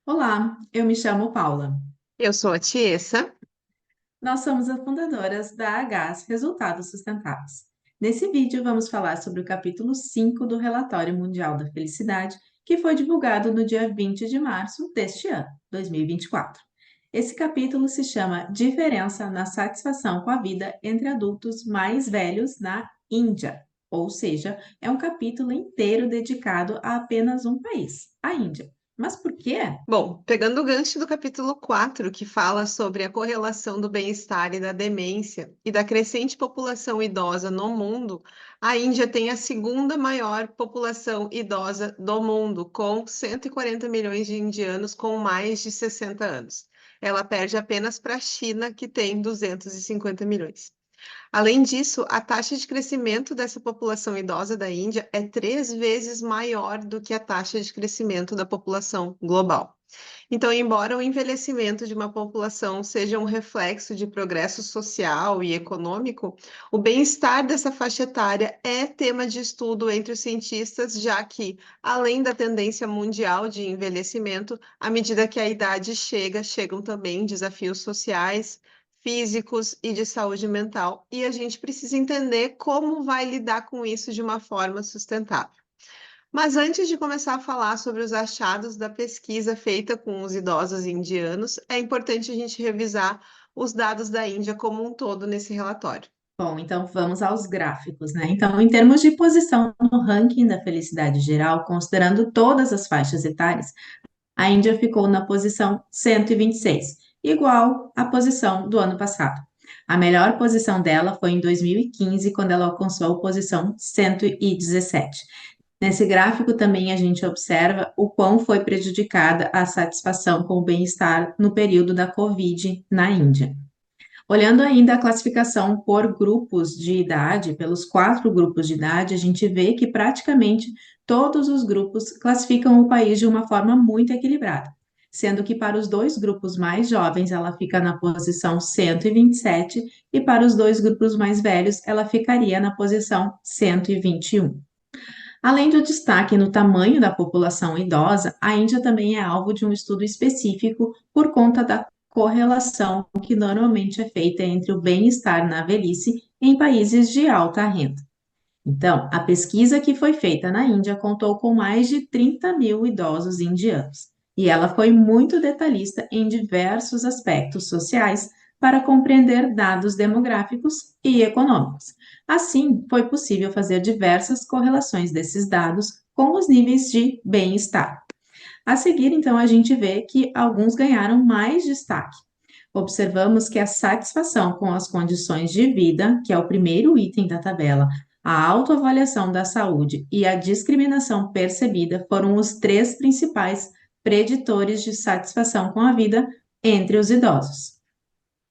Olá, eu me chamo Paula. Eu sou a Tiessa. Nós somos as fundadoras da AGAS Resultados Sustentáveis. Nesse vídeo, vamos falar sobre o capítulo 5 do Relatório Mundial da Felicidade, que foi divulgado no dia 20 de março deste ano, 2024. Esse capítulo se chama Diferença na Satisfação com a Vida entre Adultos Mais Velhos na Índia, ou seja, é um capítulo inteiro dedicado a apenas um país, a Índia. Mas por quê? Bom, pegando o gancho do capítulo 4, que fala sobre a correlação do bem-estar e da demência e da crescente população idosa no mundo, a Índia tem a segunda maior população idosa do mundo, com 140 milhões de indianos com mais de 60 anos. Ela perde apenas para a China, que tem 250 milhões. Além disso, a taxa de crescimento dessa população idosa da Índia é 3 vezes maior do que a taxa de crescimento da população global. Então, embora o envelhecimento de uma população seja um reflexo de progresso social e econômico, o bem-estar dessa faixa etária é tema de estudo entre os cientistas, já que, além da tendência mundial de envelhecimento, à medida que a idade chega, chegam também desafios sociais, físicos e de saúde mental, e a gente precisa entender como vai lidar com isso de uma forma sustentável. Mas antes de começar a falar sobre os achados da pesquisa feita com os idosos indianos, é importante a gente revisar os dados da Índia como um todo nesse relatório. Bom, então vamos aos gráficos, né? Então, em termos de posição no ranking da felicidade geral, considerando todas as faixas etárias, a Índia ficou na posição 126, igual à posição do ano passado. A melhor posição dela foi em 2015, quando ela alcançou a posição 117. Nesse gráfico também a gente observa o quão foi prejudicada a satisfação com o bem-estar no período da Covid na Índia. Olhando ainda a classificação por grupos de idade, pelos 4 grupos de idade, a gente vê que praticamente todos os grupos classificam o país de uma forma muito equilibrada, sendo que para os 2 grupos mais jovens ela fica na posição 127 e para os 2 grupos mais velhos ela ficaria na posição 121. Além do destaque no tamanho da população idosa, a Índia também é alvo de um estudo específico por conta da correlação que normalmente é feita entre o bem-estar na velhice em países de alta renda. Então, a pesquisa que foi feita na Índia contou com mais de 30 mil idosos indianos, e ela foi muito detalhista em diversos aspectos sociais para compreender dados demográficos e econômicos. Assim, foi possível fazer diversas correlações desses dados com os níveis de bem-estar. A seguir, então, a gente vê que alguns ganharam mais destaque. Observamos que a satisfação com as condições de vida, que é o primeiro item da tabela, a autoavaliação da saúde e a discriminação percebida foram os 3 principais preditores de satisfação com a vida entre os idosos.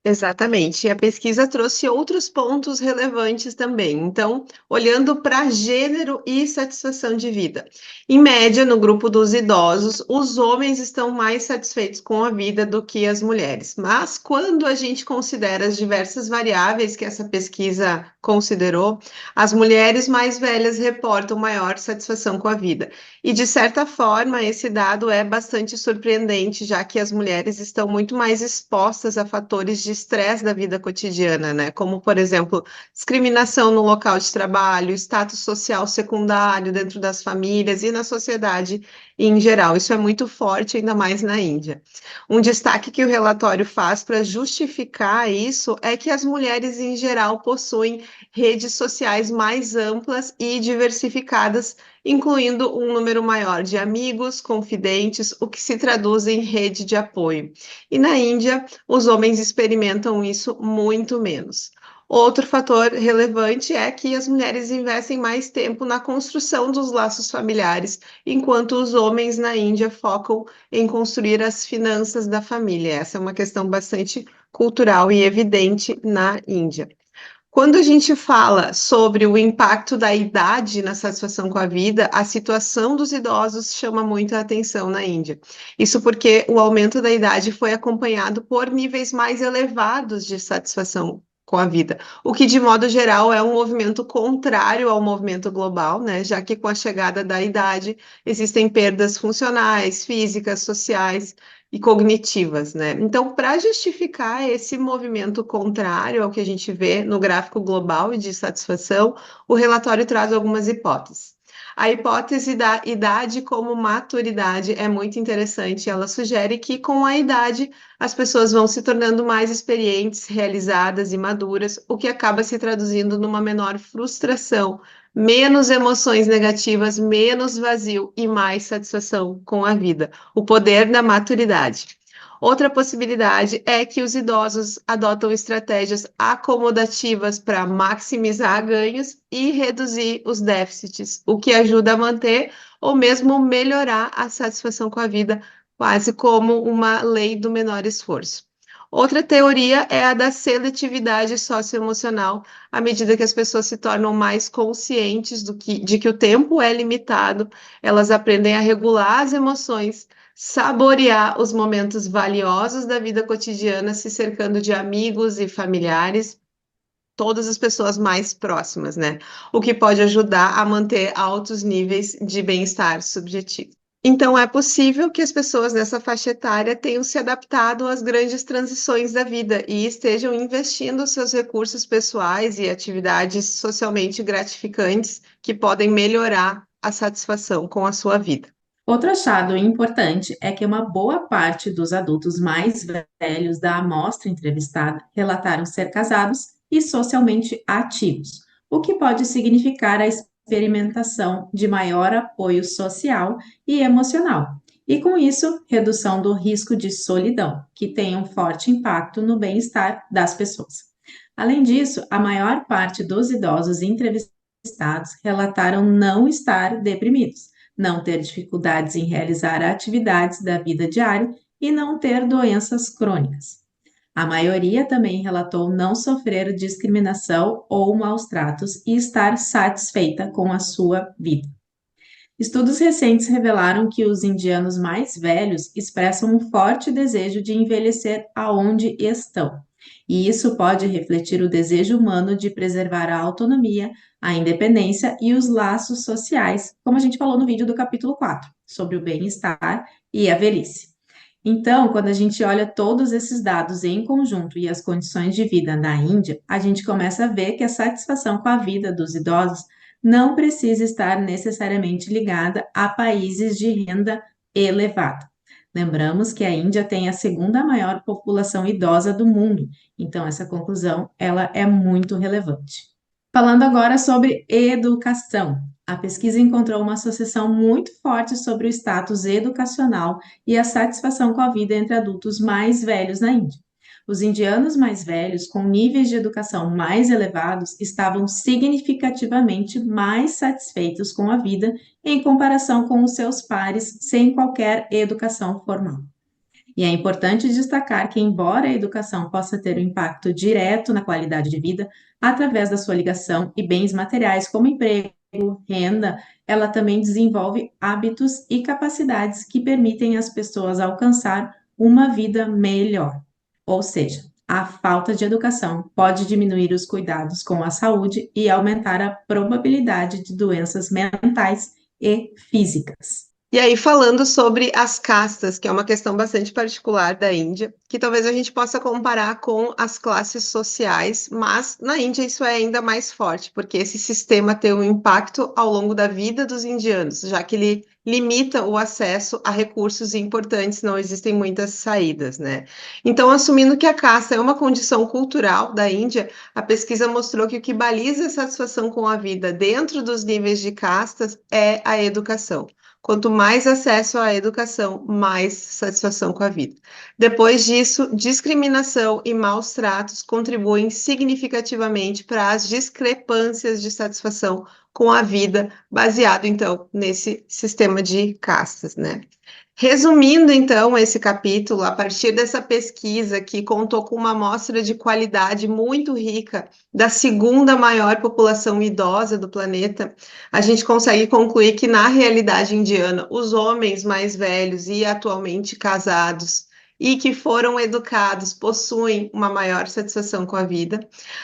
Exatamente. E a pesquisa trouxe outros pontos relevantes também. Então, olhando para gênero e satisfação de vida. Em média, no grupo dos idosos, os homens estão mais satisfeitos com a vida do que as mulheres. Mas quando a gente considera as diversas variáveis que essa pesquisa considerou, as mulheres mais velhas reportam maior satisfação com a vida. E, de certa forma, esse dado é bastante surpreendente, já que as mulheres estão muito mais expostas a fatores de estresse da vida cotidiana, né? Como, por exemplo, discriminação no local de trabalho, status social secundário dentro das famílias e na sociedade em geral. Isso é muito forte, ainda mais na Índia. Um destaque que o relatório faz para justificar isso é que as mulheres, em geral, possuem redes sociais mais amplas e diversificadas, incluindo um número maior de amigos, confidentes, o que se traduz em rede de apoio. E na Índia, os homens experimentam isso muito menos. Outro fator relevante é que as mulheres investem mais tempo na construção dos laços familiares, enquanto os homens na Índia focam em construir as finanças da família. Essa é uma questão bastante cultural e evidente na Índia. Quando a gente fala sobre o impacto da idade na satisfação com a vida, a situação dos idosos chama muito a atenção na Índia. Isso porque o aumento da idade foi acompanhado por níveis mais elevados de satisfação com a vida, o que de modo geral é um movimento contrário ao movimento global, né? Já que com a chegada da idade existem perdas funcionais, físicas, sociais e cognitivas, né? Então, para justificar esse movimento contrário ao que a gente vê no gráfico global e de satisfação, o relatório traz algumas hipóteses. A hipótese da idade como maturidade é muito interessante. Ela sugere que, com a idade, as pessoas vão se tornando mais experientes, realizadas e maduras, o que acaba se traduzindo numa menor frustração, menos emoções negativas, menos vazio e mais satisfação com a vida. O poder da maturidade. Outra possibilidade é que os idosos adotam estratégias acomodativas para maximizar ganhos e reduzir os déficits, o que ajuda a manter ou mesmo melhorar a satisfação com a vida, quase como uma lei do menor esforço. Outra teoria é a da seletividade socioemocional. À medida que as pessoas se tornam mais conscientes de que o tempo é limitado, elas aprendem a regular as emoções, saborear os momentos valiosos da vida cotidiana, se cercando de amigos e familiares, todas as pessoas mais próximas, né? O que pode ajudar a manter altos níveis de bem-estar subjetivo. Então, é possível que as pessoas nessa faixa etária tenham se adaptado às grandes transições da vida e estejam investindo seus recursos pessoais e atividades socialmente gratificantes que podem melhorar a satisfação com a sua vida. Outro achado importante é que uma boa parte dos adultos mais velhos da amostra entrevistada relataram ser casados e socialmente ativos, o que pode significar a experimentação de maior apoio social e emocional, e com isso, redução do risco de solidão, que tem um forte impacto no bem-estar das pessoas. Além disso, a maior parte dos idosos entrevistados relataram não estar deprimidos, não ter dificuldades em realizar atividades da vida diária e não ter doenças crônicas. A maioria também relatou não sofrer discriminação ou maus tratos e estar satisfeita com a sua vida. Estudos recentes revelaram que os indianos mais velhos expressam um forte desejo de envelhecer aonde estão. E isso pode refletir o desejo humano de preservar a autonomia, a independência e os laços sociais, como a gente falou no vídeo do capítulo 4, sobre o bem-estar e a velhice. Então, quando a gente olha todos esses dados em conjunto e as condições de vida na Índia, a gente começa a ver que a satisfação com a vida dos idosos não precisa estar necessariamente ligada a países de renda elevada. Lembramos que a Índia tem a segunda maior população idosa do mundo, então essa conclusão ela é muito relevante. Falando agora sobre educação. A pesquisa encontrou uma associação muito forte sobre o status educacional e a satisfação com a vida entre adultos mais velhos na Índia. Os indianos mais velhos, com níveis de educação mais elevados, estavam significativamente mais satisfeitos com a vida em comparação com os seus pares sem qualquer educação formal. E é importante destacar que, embora a educação possa ter um impacto direto na qualidade de vida, através da sua ligação e bens materiais como emprego, renda, ela também desenvolve hábitos e capacidades que permitem às pessoas alcançar uma vida melhor. Ou seja, a falta de educação pode diminuir os cuidados com a saúde e aumentar a probabilidade de doenças mentais e físicas. E aí, falando sobre as castas, que é uma questão bastante particular da Índia, que talvez a gente possa comparar com as classes sociais, mas na Índia isso é ainda mais forte, porque esse sistema tem um impacto ao longo da vida dos indianos, já que ele limita o acesso a recursos importantes, não existem muitas saídas, né? Então, assumindo que a casta é uma condição cultural da Índia, a pesquisa mostrou que o que baliza a satisfação com a vida dentro dos níveis de castas é a educação. Quanto mais acesso à educação, mais satisfação com a vida. Depois disso, discriminação e maus tratos contribuem significativamente para as discrepâncias de satisfação com a vida, baseado então nesse sistema de castas, né? Resumindo, então, esse capítulo, a partir dessa pesquisa que contou com uma amostra de qualidade muito rica da segunda maior população idosa do planeta, a gente consegue concluir que, na realidade indiana, os homens mais velhos e atualmente casados e que foram educados possuem uma maior satisfação com a vida.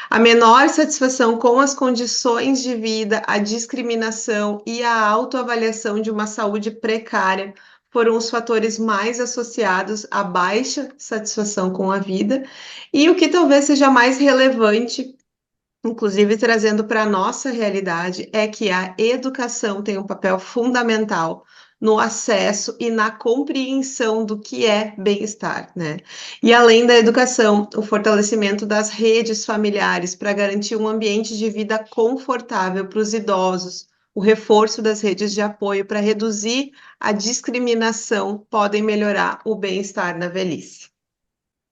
A menor satisfação com as condições de vida, a discriminação e a autoavaliação de uma saúde precária foram os fatores mais associados à baixa satisfação com a vida. E o que talvez seja mais relevante, inclusive trazendo para a nossa realidade, é que a educação tem um papel fundamental no acesso e na compreensão do que é bem-estar, né? E além da educação, o fortalecimento das redes familiares para garantir um ambiente de vida confortável para os idosos, o reforço das redes de apoio para reduzir a discriminação podem melhorar o bem-estar na velhice.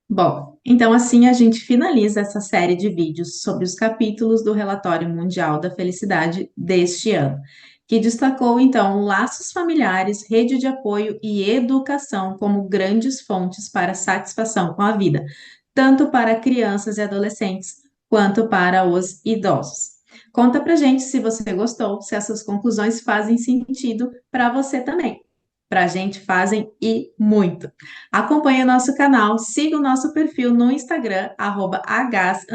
Bom, então assim a gente finaliza essa série de vídeos sobre os capítulos do Relatório Mundial da Felicidade deste ano, que destacou então laços familiares, rede de apoio e educação como grandes fontes para satisfação com a vida, tanto para crianças e adolescentes quanto para os idosos. Conta pra gente se você gostou, se essas conclusões fazem sentido para você também. Para a gente fazem e muito. Acompanhe o nosso canal, siga o nosso perfil no Instagram, @agas_rs,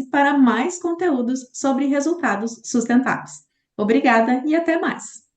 para mais conteúdos sobre resultados sustentáveis. Obrigada e até mais!